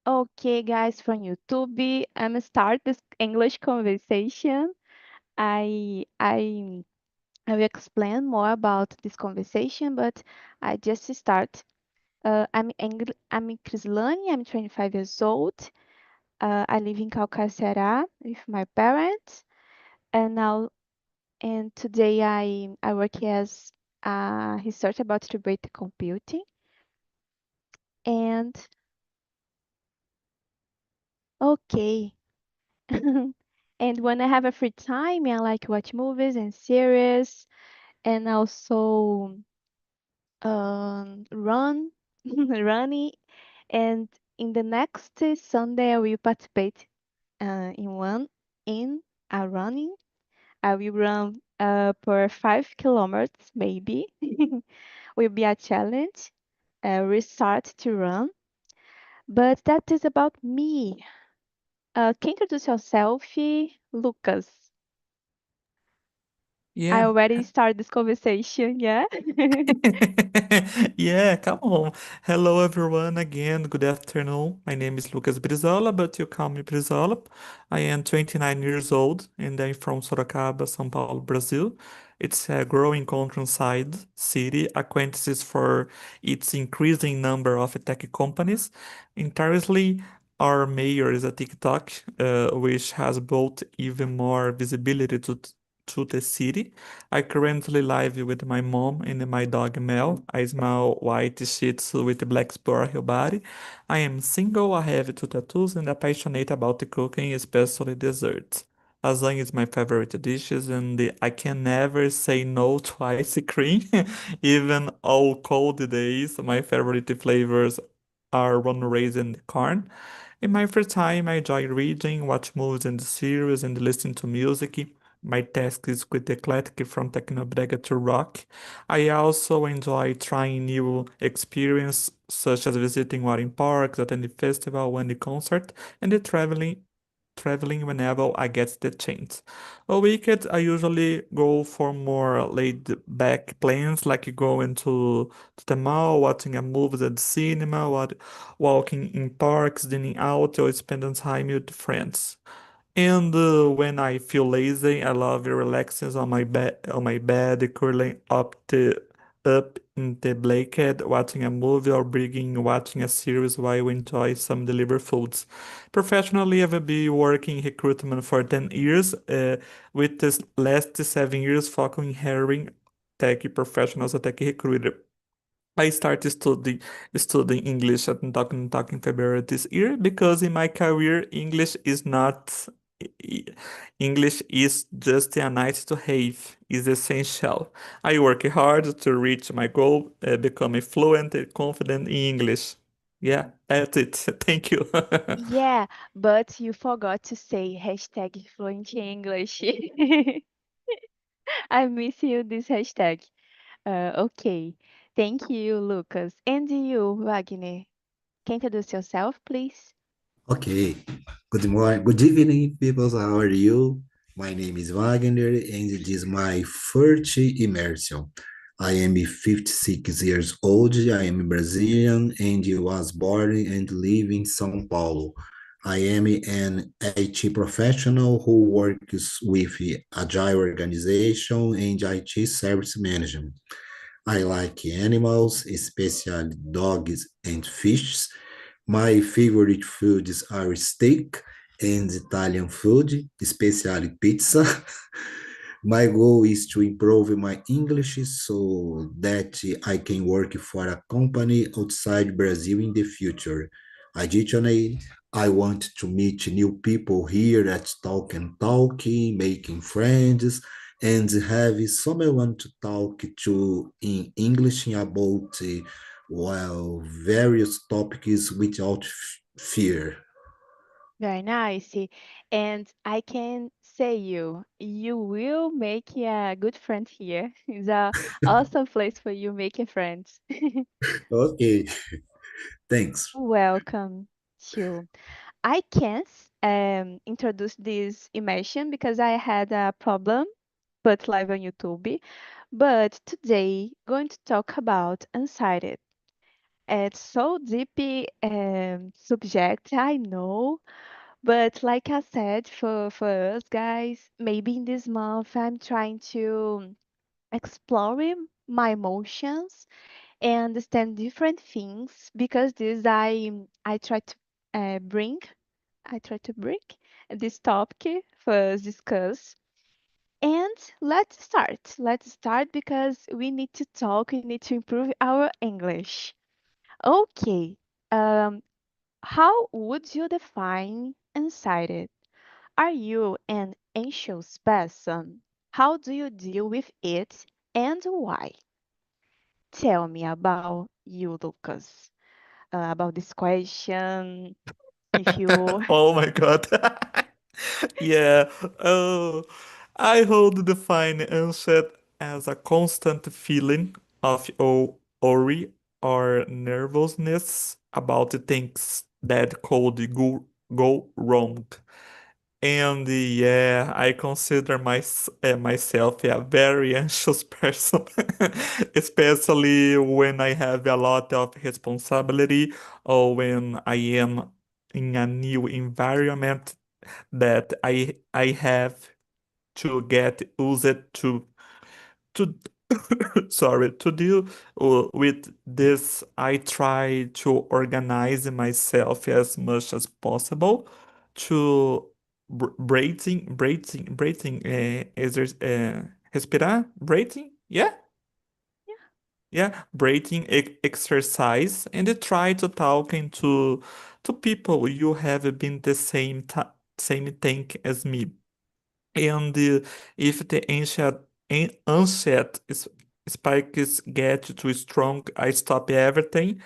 Okay, guys from YouTube, I'm start this English conversation. I I will explain more about this conversation, but I just start. I'm Crislane. I'm 25 years old. I live in Calcaia, Ceará, with my parents, and now and today I work as a research about distributed computing. And okay. And when I have a free time, I like watch movies and series, and also run, running. And in the next Sunday, I will participate in one in a running. I will run for 5 kilometers, maybe. Will be a challenge. Restart to run. But that is about me. Can you introduce yourself, Lucas? I Yeah. already started this conversation, yeah? Yeah, come on. Hello, everyone, again. Good afternoon. My name is Lucas Brizola, but you call me Brizola. I am 29 years old and I'm from Sorocaba, São Paulo, Brazil. It's a growing countryside city, acquaintances for its increasing number of tech companies. Entirely, our mayor is a TikTok, which has brought even more visibility to the city. I currently live with my mom and my dog Mel, a small white Shih Tzu with black spur body. I am single, I have two tattoos, and I'm passionate about the cooking, especially desserts. Lasagna is my favorite dishes, and I can never say no to ice cream. Even all cold days, my favorite flavors are rum raisin and corn. In my free time, I enjoy reading, watch movies and series, and listen to music. My task is quite eclectic from technobrega to rock. I also enjoy trying new experiences, such as visiting water parks, attending festival, and the concert, and the traveling whenever I get the chance. On weekends, I usually go for more laid back plans, like going to the mall, watching a movie at the cinema, walking in parks, dining out, or spending time with friends. And when I feel lazy, I love relaxing on my bed, curling up in the blanket, watching a movie or watching a series while I enjoy some delivered foods. Professionally, I've been working in recruitment for 10 years, with the last 7 years focusing in hiring tech professionals, a tech recruiter. I started studying English at talking February this year because in my career English is not i- English is just a nice to have, is essential. I work hard to reach my goal, becoming fluent and confident in English. Yeah, that's it. Thank you. Yeah, but you forgot to say hashtag fluent English. I miss you this hashtag. Okay. Thank you, Lucas. And you, Wagner. Can you introduce yourself, please? Okay. Good morning. Good evening, people. How are you? My name is Wagner, and it is my first immersion. I am 56 years old. I am Brazilian and was born and live in São Paulo. I am an IT professional who works with agile organization and IT service management. I like animals, especially dogs and fish. My favorite foods are steak and Italian food, especially pizza. My goal is to improve my English so that I can work for a company outside Brazil in the future. Additionally, I want to meet new people here at Talk and Talk, making friends, and have someone to talk to in English about various topics without fear. Very nice. And I can say you will make a good friend here. It's a awesome place for you making friends. Okay, thanks. Welcome to. I can't introduce this immersion because I had a problem, but live on YouTube. But today, going to talk about anxiety. It's so deep subject, I know. But like I said, for us guys, maybe in this month I'm trying to exploring my emotions and understand different things because this I try to bring I try to bring this topic for us discuss. And let's start. Let's start because we need to talk. We need to improve our English. Okay. Um, how would you define excited? Are you an anxious person? How do you deal with it and why? Tell me about you, Lucas. About this question. If you, Oh my God. Yeah. Oh, I would define onset as a constant feeling of worry or nervousness about things that could go wrong. And yeah, I consider myself a very anxious person, especially when I have a lot of responsibility or when I am in a new environment that I have to get used to sorry, to deal with this. I try to organize myself as much as possible to breathing, respirar, breathing, yeah, yeah, yeah, breathing exercise, and try to talking to people you have been the same thing as me. And if the onset spikes get too strong, I stop everything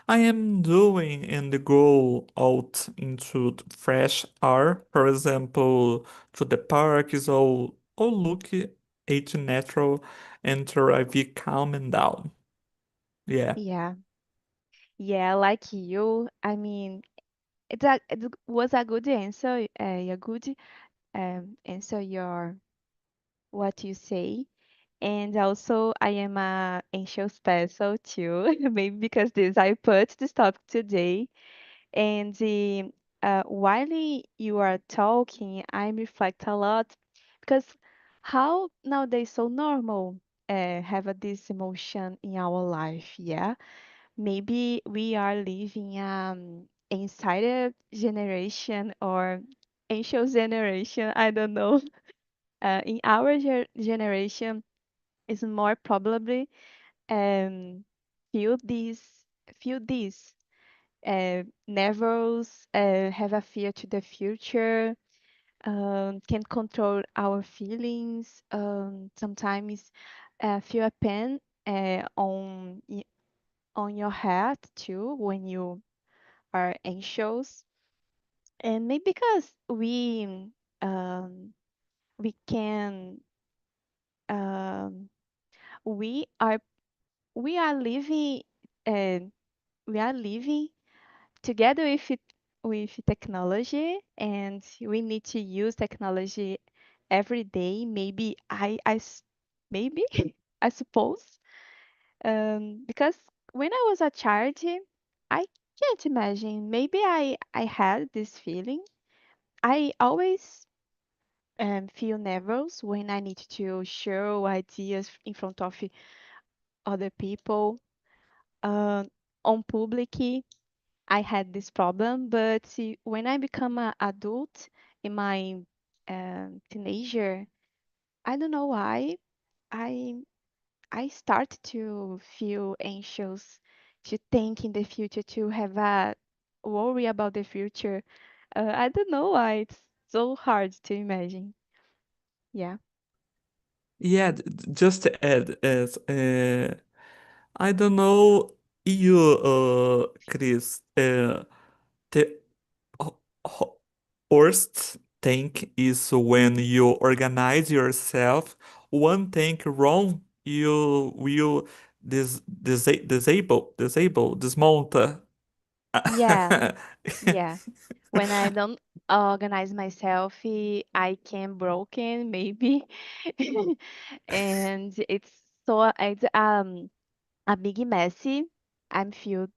I am doing and go out into the fresh air, for example, to the parks or look at natural enter I be calm and down. Yeah. yeah, yeah. Like you, I mean, it was a good answer. A good answer your what you say. And also, I am a anxious person too, maybe because this I put this topic today. And while you are talking, I reflect a lot because how nowadays so normal have this emotion in our life, yeah. Maybe we are living inside a generation or anxious generation, I don't know. In our generation, is more probably um, feel these nervous, have a fear to the future, can control our feelings, sometimes feel a pain on your head too when you are anxious. And maybe because um, we can um, we are we are living uh, we are living together with with technology, and we need to use technology every day. Maybe maybe I suppose because when I was a child, I can't imagine. Maybe I had this feeling. I always feel nervous when I need to show ideas in front of other people on public. I had this problem, but when I become an adult in my teenager, I don't know why I I start to feel anxious, to think in the future, to have a worry about the future. I don't know why it's so hard to imagine. Yeah, Yeah, just to add, as I don't know you, Chris, the ho- ho- worst thing is when you organize yourself. One thing wrong, you will disable, dismount. yeah, yeah. When I don't organize myself, I can broken maybe, and it's so it's a big messy. I'm feel.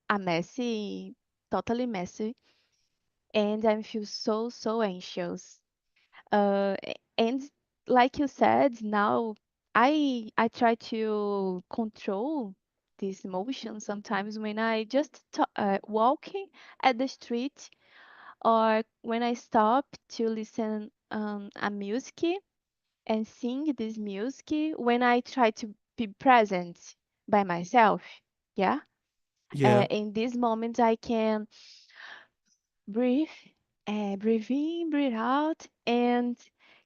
a messy, totally messy, and I feel so anxious. And like you said, now I try to control these emotions sometimes when I just walking at the street or when I stop to listen a music and sing this music when I try to be present by myself. Yeah. Yeah. In this moment, I can breathe, breathe in, breathe out, and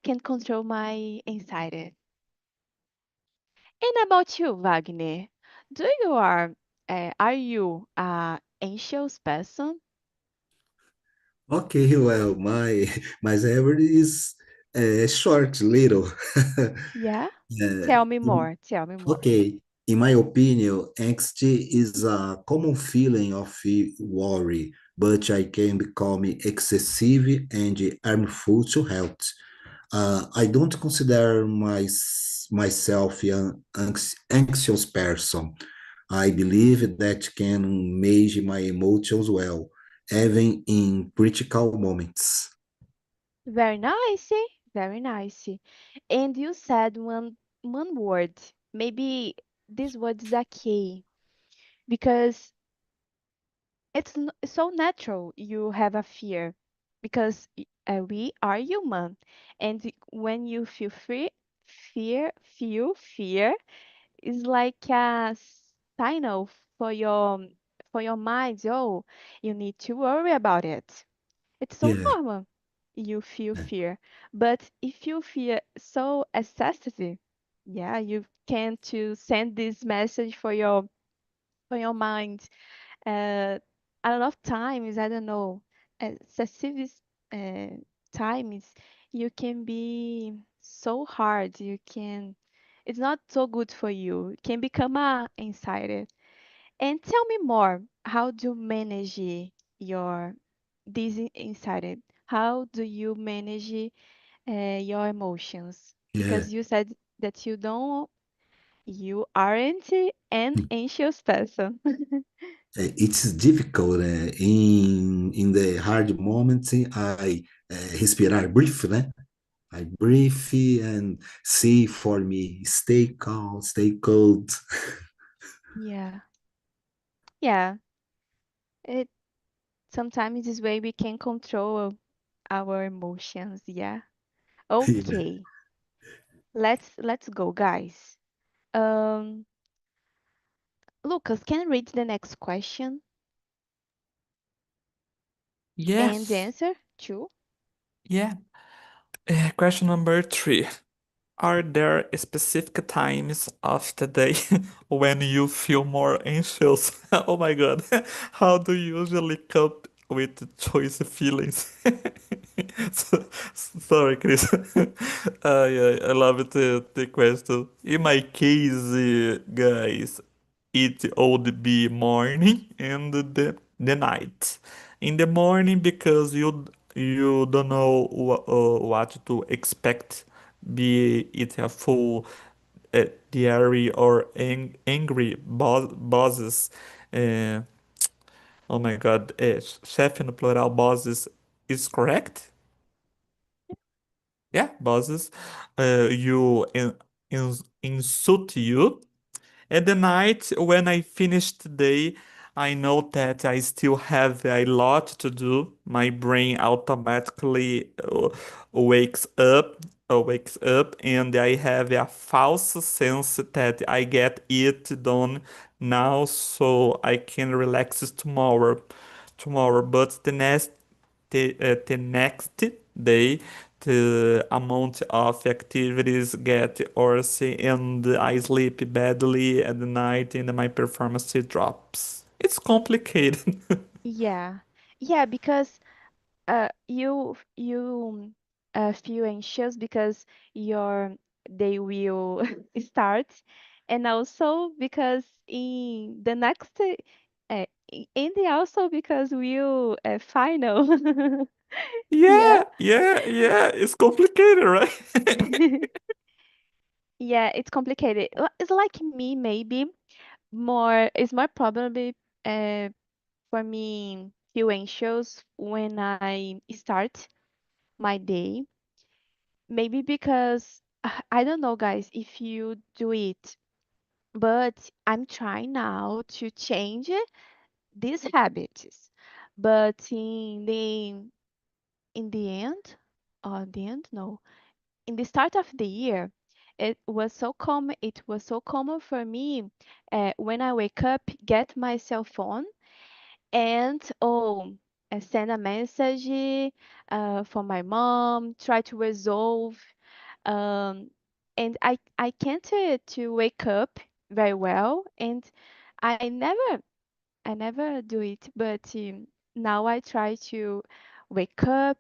can control my anxiety. And about you, Wagner, do you are you a anxious person? Okay, well, my average is short, little. Yeah. Uh, Tell me more. Tell me more. okay, in my opinion, anxiety is a common feeling of worry, but I can become excessive and harmful to health. I don't consider myself an anxious person. I believe that can manage my emotions well, even in critical moments. Very nice. Very nice. And you said one word. Maybe this word is a key because it's so natural you have a fear because we are human, and when you feel fear is like a signal for your mind. Oh, you need to worry about it. It's so Yeah, normal. You feel fear, but if you feel so excessive, yeah, you can to send this message for your mind a lot of times, I don't know, excessive uh, times, you can be so hard. It's not so good for you. It can become a anxiety. And tell me more. How do you manage your this anxiety? How do you manage your emotions? yeah. Because you said that you aren't an anxious person. It's difficult in the hard moments. I respirar, breathe, né? I breathe and see for me, stay calm, stay cold. Yeah. Yeah. It sometimes this way we can control our emotions. Yeah. Yeah. Okay. Let's go, guys. Um, Lucas, can you read the next question and Yes. answer too? Yeah. Question number three. Are there specific times of the day when you feel more anxious? Oh my God. How do you usually cope with the choice feelings? So- Sorry, Chris. Yeah, I love it, the question. In my case, guys, it would be morning and the night. In the morning, because you don't know what to expect, be it a full diary or angry bosses. Uh, oh my God, chef no plural bosses is correct? Yeah, bosses. You insult you. At the night, when I finish the day, I know that I still have a lot to do. My brain automatically wakes up, and I have a false sense that I get it done now, so I can relax tomorrow. But the next day, the amount of activities get worse and I sleep badly at night and my performance drops. It's complicated. Yeah. Yeah, because you feel anxious because your day will start, and also because in the next and also because we'll final. Yeah. Yeah, it's complicated, right? Yeah, it's complicated. It's like me, maybe more. It's more probably. for me feel anxious when I start my day. Maybe because I don't know, guys, if you do it, but I'm trying now to change these habits. But in the end, or the end, no, in the start of the year, it was so common for me when I wake up, get my cell phone and send a message for my mom, try to resolve, um, and I can't to wake up very well, and I never do it, but now I try to wake up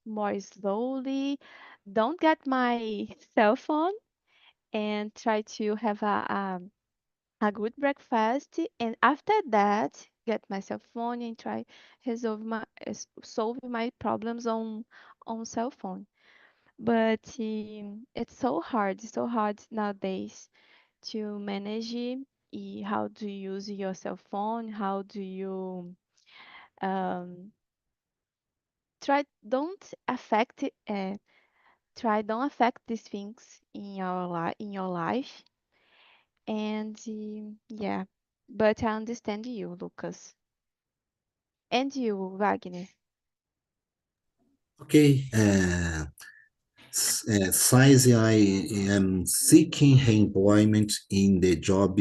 more slowly, don't get my cell phone, and try to have a good breakfast, and after that get my cell phone and try solve my problems on cell phone. But it's so hard nowadays to manage how to use your cell phone, how do you um try don't affect try don't affect these things in your life. And yeah, but I understand you, Lucas. And you, Wagner. Okay, since I am seeking employment in the job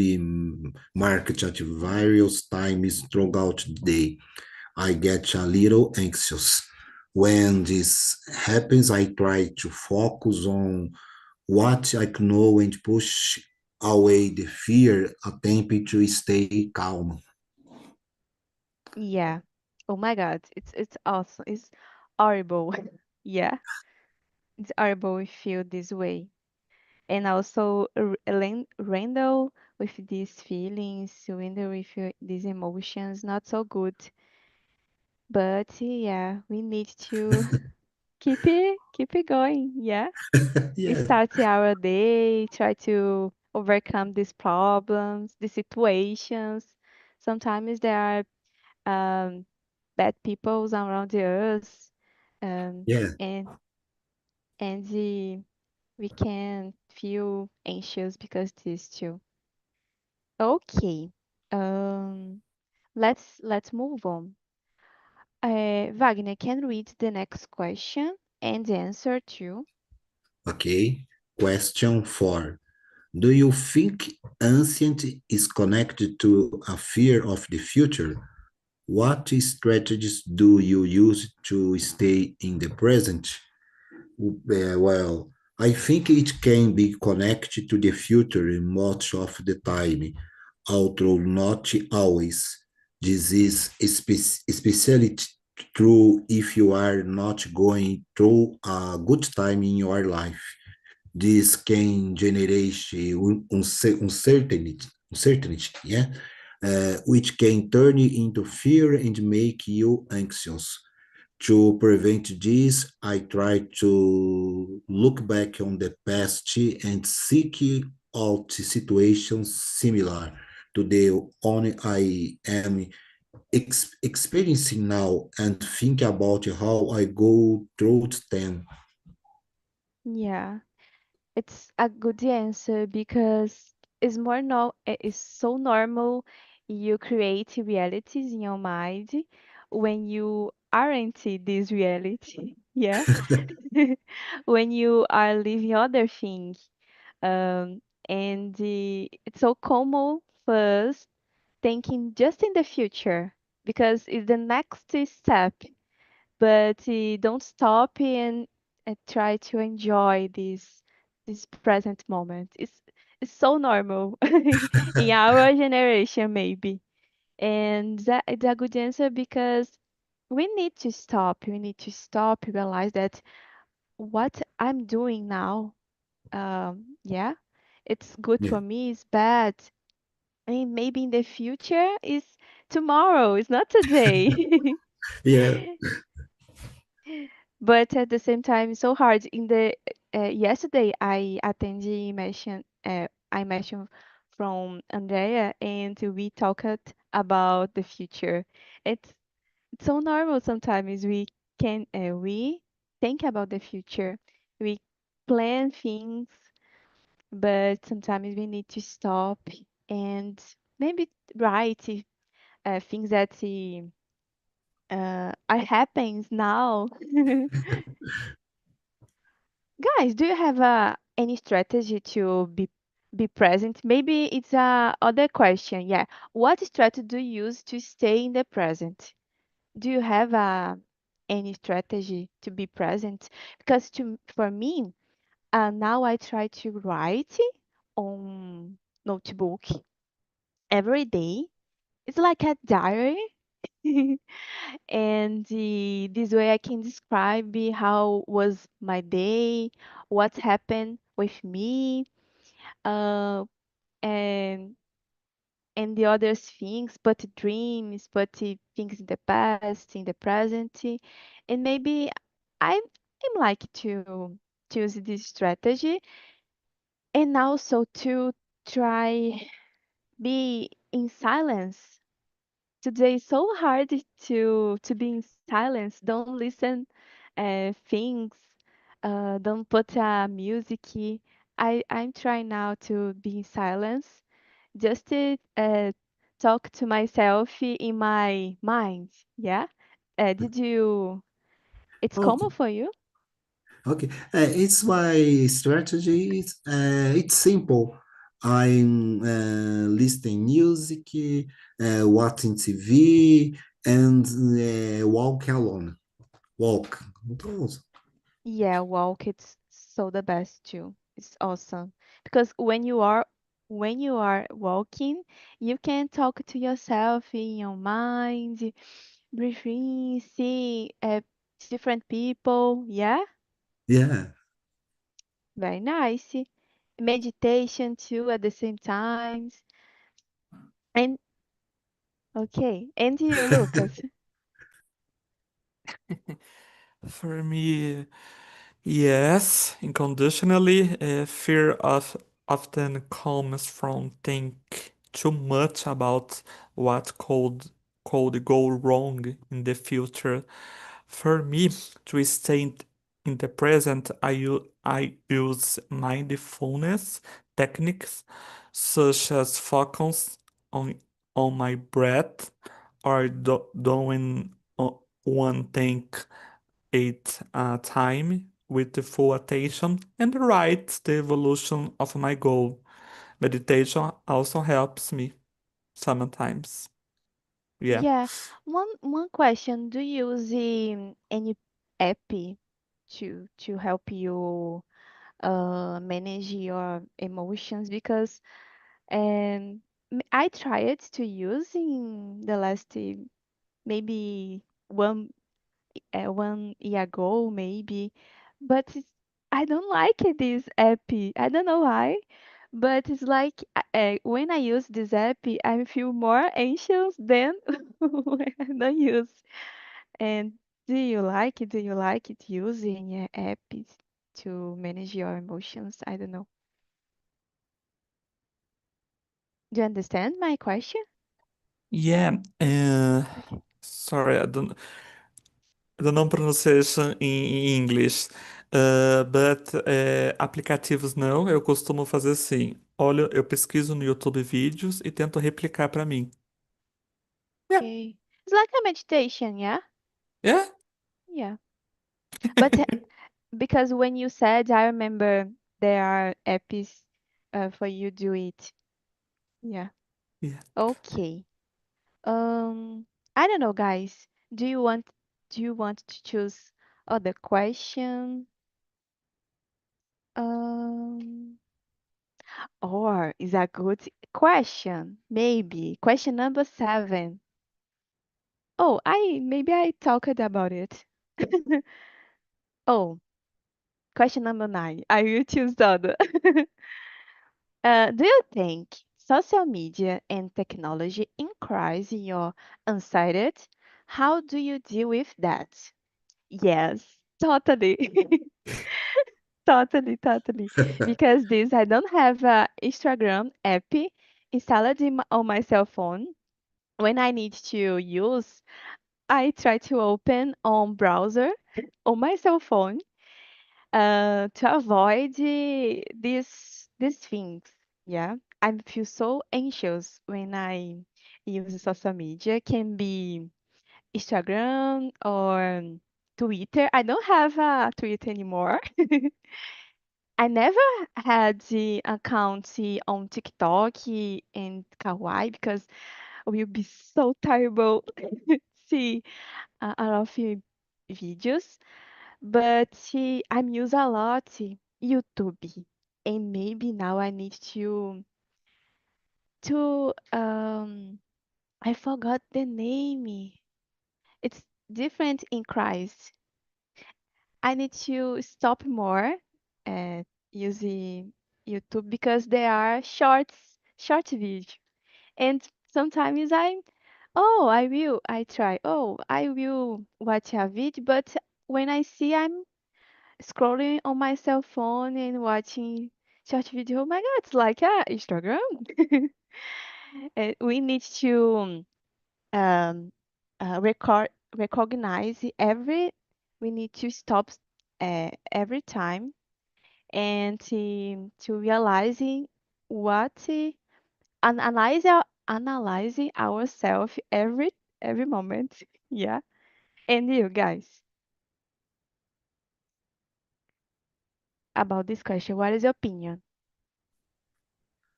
market at various times throughout the day, I get a little anxious. When this happens, I try to focus on what I know and push away the fear, attempting to stay calm. Yeah. Oh my God, it's awesome. It's horrible. Yeah, it's horrible we feel this way. And also Randall with these feelings, Randall with these emotions, not so good. But yeah, we need to keep it going. Yeah. Yeah, Start our day, try to overcome these problems, these situations. Sometimes there are bad people around us, yeah. and we can feel anxious because this too. Okay, um, let's move on. Wagner can read the next question and answer too. Okay. Question 4. Do you think ancient is connected to a fear of the future? What strategies do you use to stay in the present? Well, I think it can be connected to the future in much of the time, although not always. This is especially true if you are not going through a good time in your life. This can generate uncertainty, yeah, which can turn into fear and make you anxious. To prevent this, I try to look back on the past and seek out situations similar to the one I am experiencing now and think about how I go through them. Yeah. It's a good answer because it's so normal you create realities in your mind when you aren't in this reality. Yeah. When you are living other things. And it's so common for us thinking just in the future because it's the next step, but don't stop and try to enjoy this present moment. It's so normal in our generation maybe, and that it's a good answer because we need to stop. We need to stop, realize that what I'm doing now, yeah, it's good Yeah, for me, it's bad. I mean, maybe in the future is tomorrow, it's not today. yeah, But at the same time, it's so hard. In the yesterday, I attended immersion. I mentioned from Andrea, and we talked about the future. It's it's so normal sometimes we think about the future. We plan things, but sometimes we need to stop and maybe write things that are happening now. Guys, do you have any strategy to be present? Maybe it's a other question. Yeah. What strategy do you use to stay in the present? Do you have any strategy to be present? Because for me, now I try to write on notebook every day. It's like a diary. And this way I can describe how was my day, what happened with me, uh, and the other things, but dreams, but things in the past, in the present, and maybe I'm like to choose this strategy, and also to try be in silence. Today is so hard to be in silence. Don't listen things. Don't put music. I'm trying now to be in silence, just to talk to myself in my mind. Yeah. Did you? It's common Okay. for you? Okay, it's my strategy. It's simple. I'm listening music, watching TV, and walk alone. Walk. Those. Yeah, walk. It's so the best too. It's awesome because when you are walking, you can talk to yourself in your mind, breathe in, see different people. Yeah, Yeah. very nice. Meditation too at the same times. And okay, and you, Lucas. For me, yes, unconditionally, fear of often comes from think too much about what could go wrong in the future. For me, to stay in the present, I use mindfulness techniques such as focus on on my breath or doing one thing at a time with the full attention and write the evolution of my goal. Meditation also helps me sometimes. Yeah. Yeah, one question. Do you use any app to help you manage your emotions? Because I tried to use in the last maybe one year ago maybe, but I don't like this app. I don't know why, but it's like when I use this app, I feel more anxious than when I don't use. And do you like it? Do you like it using apps to manage your emotions? I don't know. Do you understand my question? Yeah. Okay. Sorry, I don't know pronunciation in English. But aplicativos não, eu costumo fazer assim. Olha, eu pesquiso no YouTube vídeos e tento replicar para mim. Yeah. Okay. It's like a meditation, yeah? Yeah. Yeah. But because when you said, I remember there are apps for you do it. Yeah. Yeah. Okay. I don't know, guys. Do you want to choose other question? Um, or is a good question? Maybe question number 7. Oh, I talked about it. Oh, question number 9. I will choose the other. Do you think social media and technology increase your anxiety? How do you deal with that? Yes, totally. Totally. Because this, I don't have a Instagram app installed on my cell phone. when I need to use, I try to open on browser on my cell phone to avoid these things. Yeah, I feel so anxious when I use social media. Can be Instagram or Twitter. I don't have a Twitter anymore. I never had the account on TikTok and Kawaii because will be so terrible see a lot of videos. But I'm use a lot YouTube, and maybe now I need to I forgot the name. It's different in Christ. I need to stop more uh, using YouTube because there are short videos. And sometimes I try, I will watch a video, but when I see I'm scrolling on my cell phone and watching short video, oh my God, it's like Instagram. We need to um, recognize we need to stop every time and to realizing what analyzing ourselves every moment. Yeah. And you guys, about this question, what is your opinion?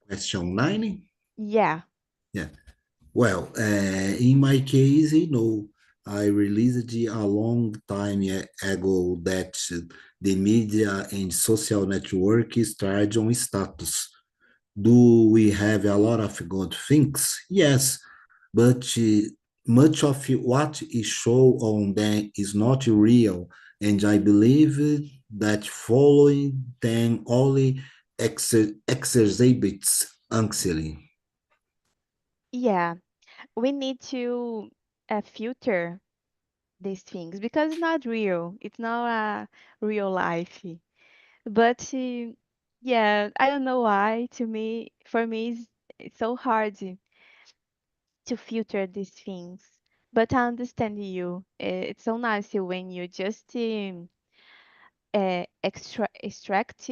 Question 9. Yeah. Yeah. Well, in my case, I released a long time ago that the media and social network started on status. Do we have a lot of good things? Yes, but much of what is shown on them is not real, and I believe that following them only exacerbates anxiety. Yeah. We need to filter these things because it's not real. It's not a real life. But yeah, I don't know why. For me, it's so hard to filter these things. But I understand you. It's so nice when you just extract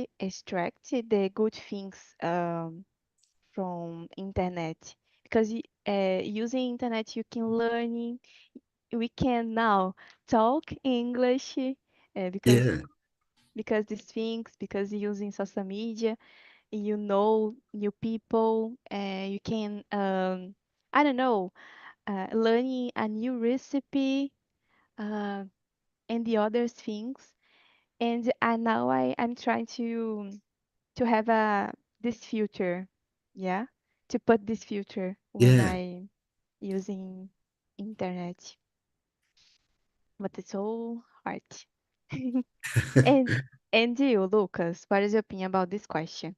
the good things from internet because using internet you can learn. We can now talk English Yeah, because these things because using social media you know new people you can I don't know learning a new recipe uh, and the other things and now I'm trying to have a this filter, yeah, to put this filter when yeah. I using internet, but it's so hard. and and you, Lucas, what is your opinion about this question?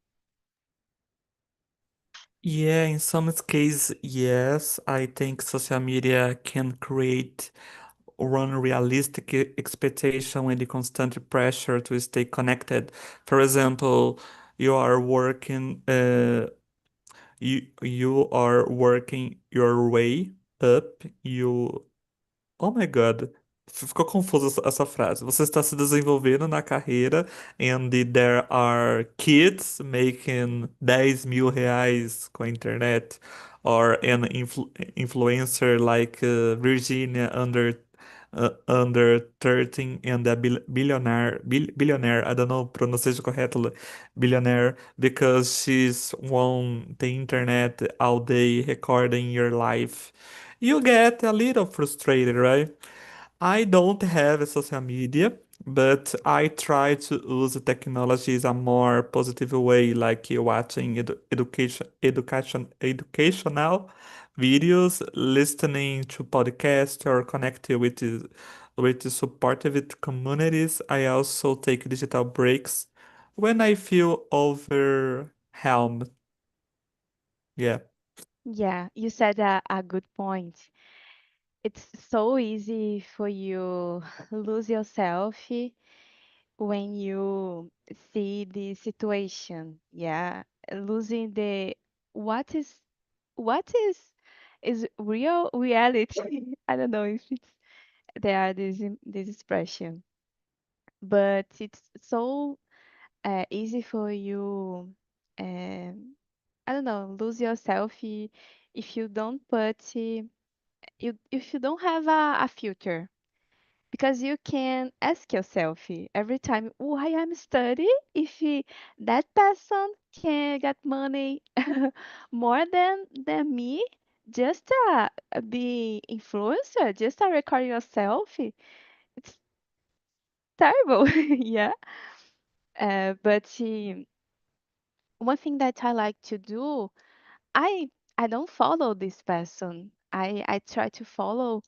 Yeah, in some case, yes, I think social media can create unrealistic expectation and the constant pressure to stay connected. For example, you are working, you are working your way up, you Oh my God. Ficou confusa essa frase. Você está se desenvolvendo na carreira and there are kids making 10 mil reais com a internet or an influencer like Virginia under 13 and a billionaire, I don't know pronunciation correctly, billionaire because she's on the internet all day recording your life. You get a little frustrated, right? I don't have a social media, but I try to use technologies a more positive way, like watching educational videos, listening to podcasts, or connecting with supportive communities. I also take digital breaks when I feel overwhelmed. Yeah. Yeah, you said a good point. It's so easy for you lose yourself when you see the situation. Yeah, losing the what is what is is real reality. I don't know if it's there are this expression, but it's so easy for you. I don't know, lose yourself if you don't put you if you don't have a filter. Because you can ask yourself every time why I'm studying if that person can get money more than me just be influencer, just record yourself. It's terrible, yeah. But one thing that I like to do, I I don't follow this person. I try to follow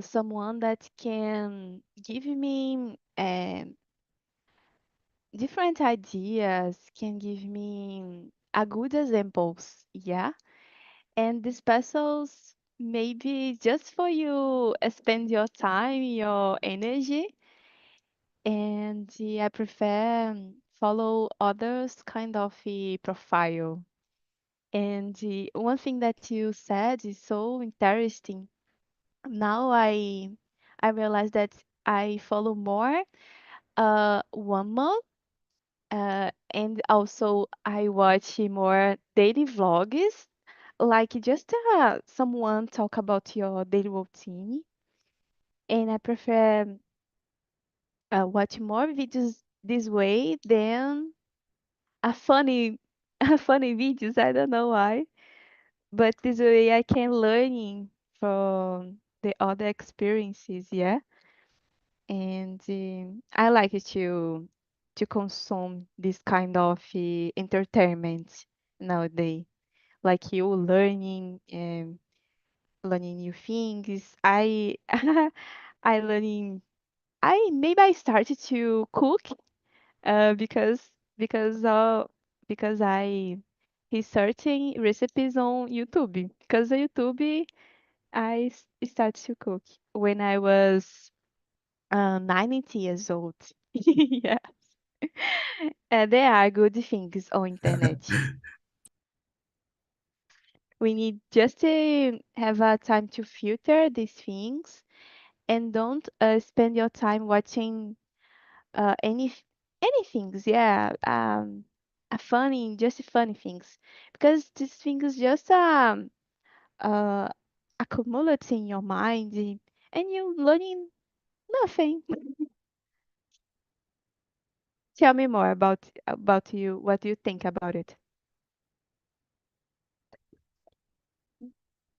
someone that can give me different ideas, can give me a good examples, yeah. And these pesos maybe just for you spend your time, your energy, and I prefer follow others kind of profile. And one thing that you said is so interesting. Now I realize that I follow more women. And also I watch more daily vlogs, like just someone talk about your daily routine. And I prefer watch more videos this way than a funny, a funny videos. I don't know why, but this way I can learning from the other experiences. Yeah, and I like to consume this kind of entertainment nowadays. Like you learning new things. I learning. I maybe I started to cook because because uh because I researching recipes on YouTube. Because on YouTube started to cook when I was 90 years old. Yeah. There are good things on internet. We need just to have a time to filter these things and don't spend your time watching any things. Yeah, just funny things, because these things just uh accumulate in your mind and you learning nothing. Tell me more about you. What do you think about it?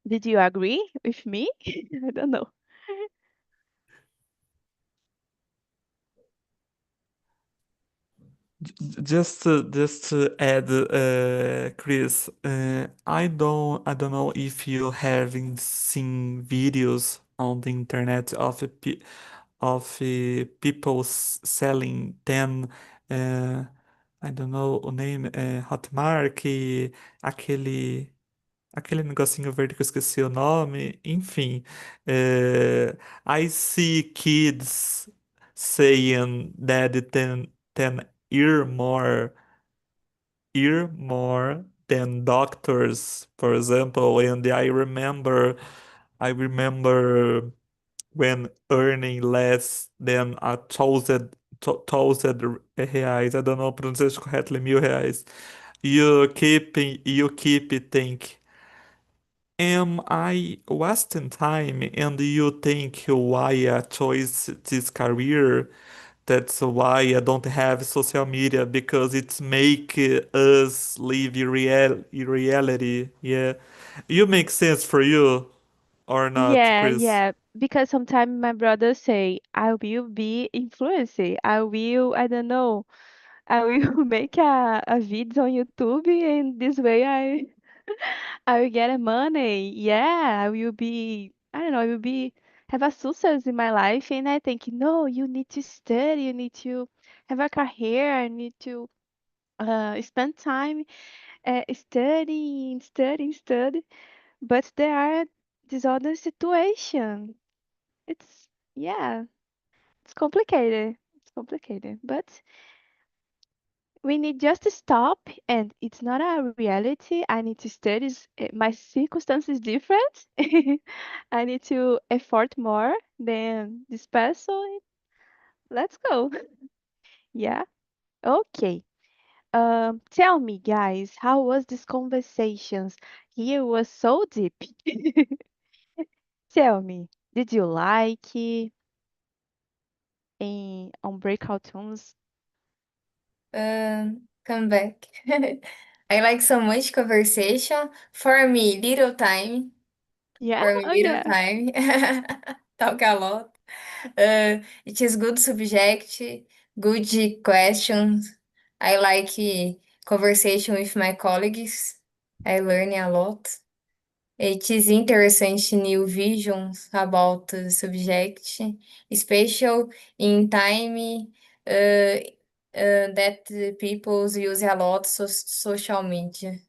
Did you agree with me? I don't know. Just to add, Chris, I don't know if you having seen videos on the internet of people selling 10, uh, I don't know o name, Hotmart, aquele negocinho verde que eu esqueci o nome, enfim, I see kids saying that 10 year more than doctors, for example. And I remember when earning less than a thousand reais, I don't know pronunciation correctly, 1.000 reais. You keep think, am I wasting time? And you think why I chose this career? That's why I don't have social media, because it's make us live reality. Yeah, you make sense for you or not, Yeah, Chris? yeah. Because sometimes my brother say, I will be influencer. I will, I don't know, I will make a video on YouTube and this way I will get a money. Yeah, I will be, I don't know, I will be have a success in my life. And I think, no, you need to study, you need to have a career, you need to spend time studying. But there are this other situation. It's yeah, it's complicated. It's complicated. But we need just to stop, and it's not a reality. I need to study. My circumstance is different. I need to effort more than this person. Let's go. Yeah. Okay. Tell me, guys, how was this conversations? Here was so deep. Tell me, did you like it in on breakout rooms? Come back. I like so much conversation. For me, little time. Yeah? For me, Oh little yeah. time. Talk a lot. It is good subject, good questions. I like conversation with my colleagues. I learn a lot. It is interessante new visions about the subject, especially in time that the people use a lot social media.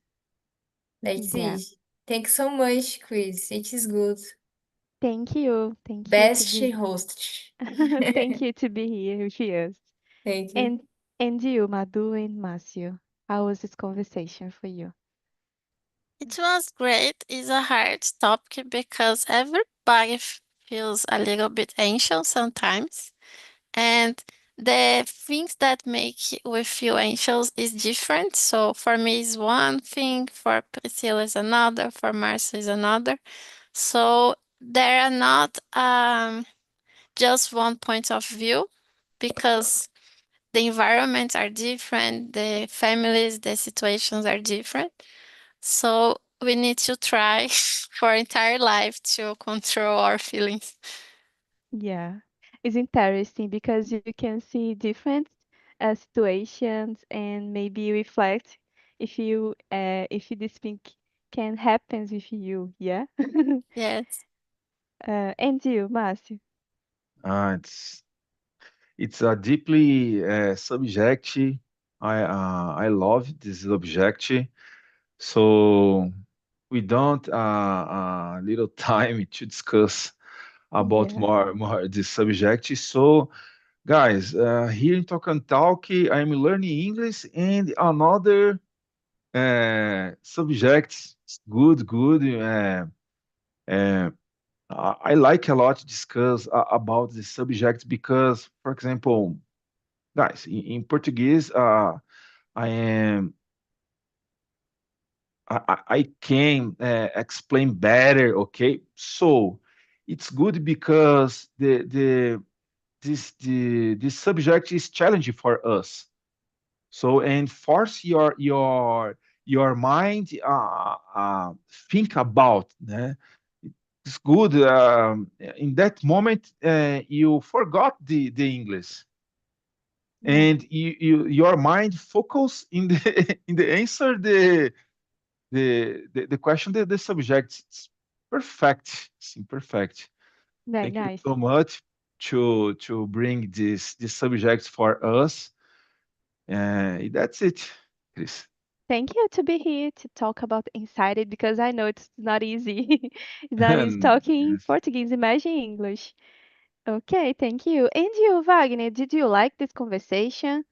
That's Yeah. it. Thank you so much, Chris. It is good. Thank you. Thank you to Best be host. thank you to be here with us. Thank you. And you, Madu and Márcio, how was this conversation for you? It was great. It's a hard topic because everybody feels a little bit anxious sometimes. And the things that make we feel anxious is different. So for me is one thing, for Priscilla is another, for Marcia is another. So there are not just one point of view because the environments are different, the families, the situations are different. So we need to try for entire life to control our feelings. Yeah. It's interesting because you can see different situations and maybe reflect if this thing can happen with you. Yeah. Yes. And you, Márcio? It's a deeply subject. I love this subject. So we don't little time to discuss about Yeah. more this subject. So guys, here in Talk and Talk, I'm learning English and another subject. Good. Uh, I like a lot to discuss about the subject because, for example, guys, in Portuguese, I am I can explain better. Okay, so it's good because this subject is challenging for us. So and force your mind think about. It's good. In that moment, you forgot the English, Yeah. and your mind focus in the in the answer the question the subject. It's perfect. It's perfect. Very Thank you nice. so much to bring this subject for us. That's it, Chris. Thank you to be here to talk about Inside It because I know it's not easy. It's not easy And talking yes. Portuguese, imagine English. Okay, thank you. And you, Wagner, did you like this conversation?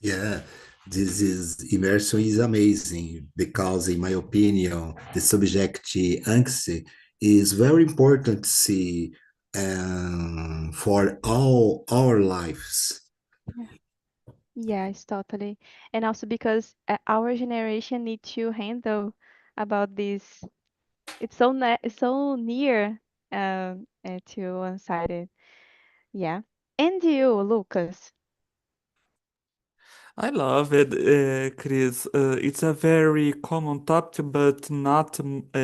Yeah, this is immersion is amazing because, in my opinion, the subject angst is very important to see for all our lives. Yeah. Yes, totally. And also because our generation need to handle about this. It's so near to one-sided. Yeah. And you, Lucas? I love it, Chris. It's a very common topic, but not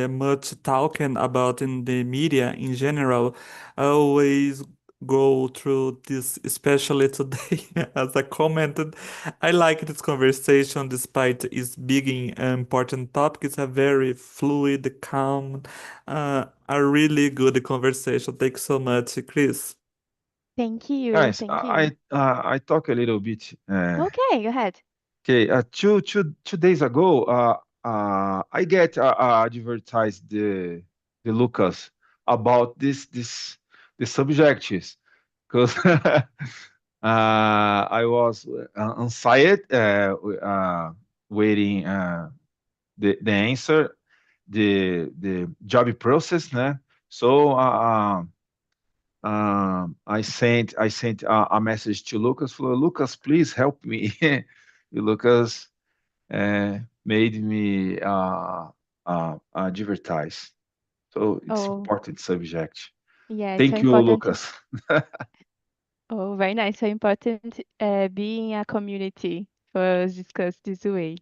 much talking about in the media in general. I always go through this, especially today, as I commented. I like this conversation despite its big and important topic. It's a very fluid, calm, a really good conversation. Thanks so much, Chris. Thank you. Guys, Thank you. I talk a little bit. Okay, go ahead. Okay, two days ago, I get advertised the Lucas about this the subjects because I was on site, waiting the answer, the job process, né? So I sent a message to Lucas. For Lucas, please help me. Lucas made me advertise. So it's Oh, important subject. yeah, it's so Thank you, important. Lucas. Oh, very nice. So important being a community for us discuss this way.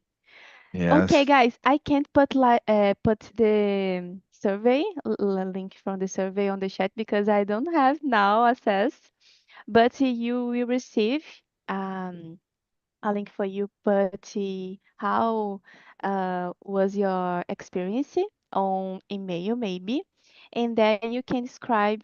Okay, Yes. guys, I can't put the survey link from the survey on the chat because I don't have now access, but you will receive um a link for you, but how was your experience on email maybe, and then you can describe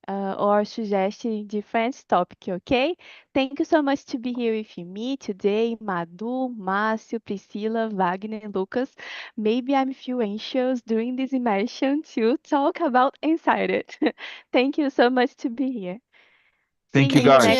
or suggest a different topic, okay? Thank you so much to be here with me today, Madu, Márcio, Priscilla, Wagner, and Lucas. Maybe I'm few anxious during this immersion to talk about inside it. Thank you so much to be here. See Thank you, you in the guys. Thank next. you.